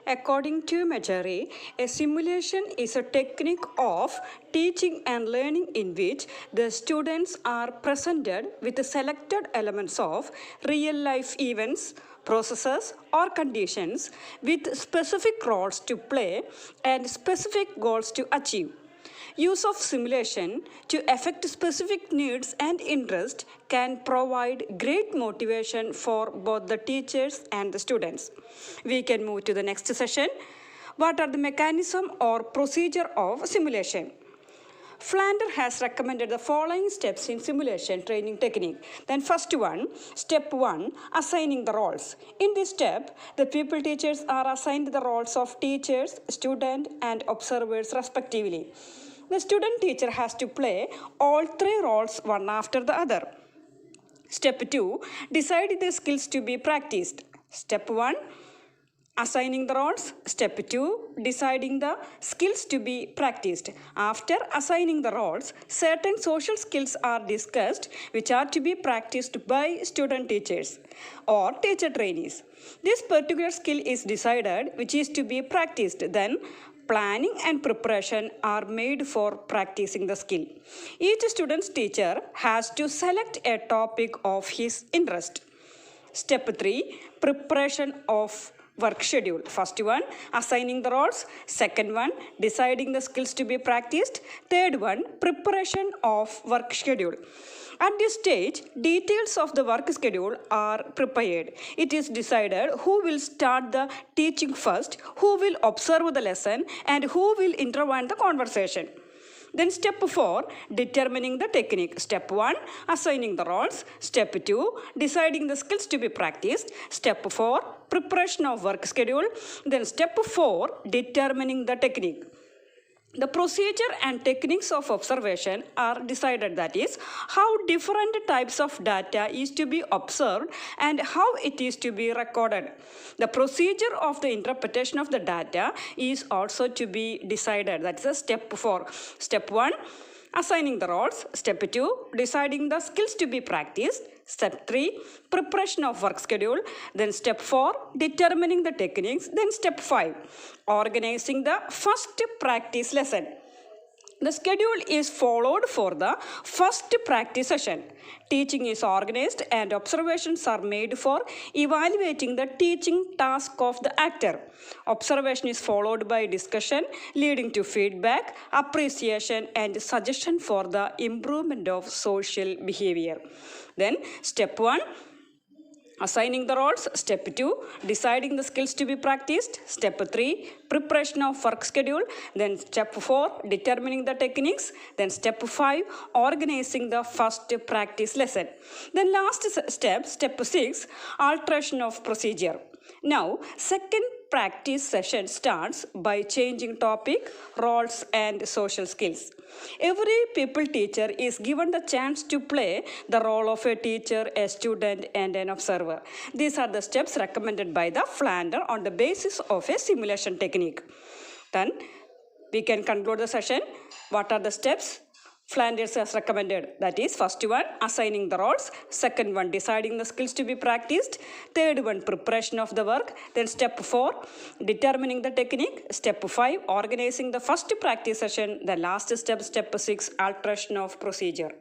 According to Majari, a simulation is a technique of teaching and learning in which the students are presented with the selected elements of real-life events, processes, or conditions with specific roles to play and specific goals to achieve. Use of simulation to affect specific needs and interests can provide great motivation for both the teachers and the students. We can move to the next session. What are the mechanism or procedure of simulation? Flander has recommended the following steps in simulation training technique. Then first one, step 1, assigning the roles. In this step, the pupil teachers are assigned the roles of teachers, student and observers respectively. The student teacher has to play all three roles one after the other. Step 2, decide the skills to be practiced. Step 1, assigning the roles. Step 2, deciding the skills to be practiced. After assigning the roles, certain social skills are discussed which are to be practiced by student teachers or teacher trainees. This particular skill is decided which is to be practiced. Then planning and preparation are made for practicing the skill. Each student's teacher has to select a topic of his interest. Step 3, preparation of work schedule. First one, assigning the roles. Second one, deciding the skills to be practiced. Third one, preparation of work schedule. At this stage, details of the work schedule are prepared. It is decided who will start the teaching first, who will observe the lesson, and who will intervene the conversation. Then step 4, determining the technique. Step 1, assigning the roles. Step 2, deciding the skills to be practiced. Step 4, preparation of work schedule. Then step 4, determining the technique. The procedure and techniques of observation are decided, that is, how different types of data is to be observed and how it is to be recorded. The procedure of the interpretation of the data is also to be decided. That is a step 4. Step 1, assigning the roles. Step 2, deciding the skills to be practiced. Step 3, preparation of work schedule. Then step 4, determining the techniques. Then step 5, organizing the first practice lesson. The schedule is followed for the first practice session. Teaching is organized and observations are made for evaluating the teaching task of the actor. Observation is followed by discussion leading to feedback, appreciation and suggestion for the improvement of social behavior. Then step 1, assigning the roles. Step 2, deciding the skills to be practiced. Step 3, preparation of work schedule. Then step 4, determining the techniques. Then step 5, organizing the first practice lesson. Then last step, step 6, alteration of procedure. Now, second practice session starts by changing topic, roles and social skills. Every pupil teacher is given the chance to play the role of a teacher, a student and an observer. These are the steps recommended by the Flander on the basis of a simulation technique. Then we can conclude the session. What are the steps Flanders has recommended? That is, first one, assigning the roles. Second one, deciding the skills to be practiced. Third one, preparation of the work. Then step 4, determining the technique. Step 5, organizing the first practice session. The last step, step 6, alteration of procedure.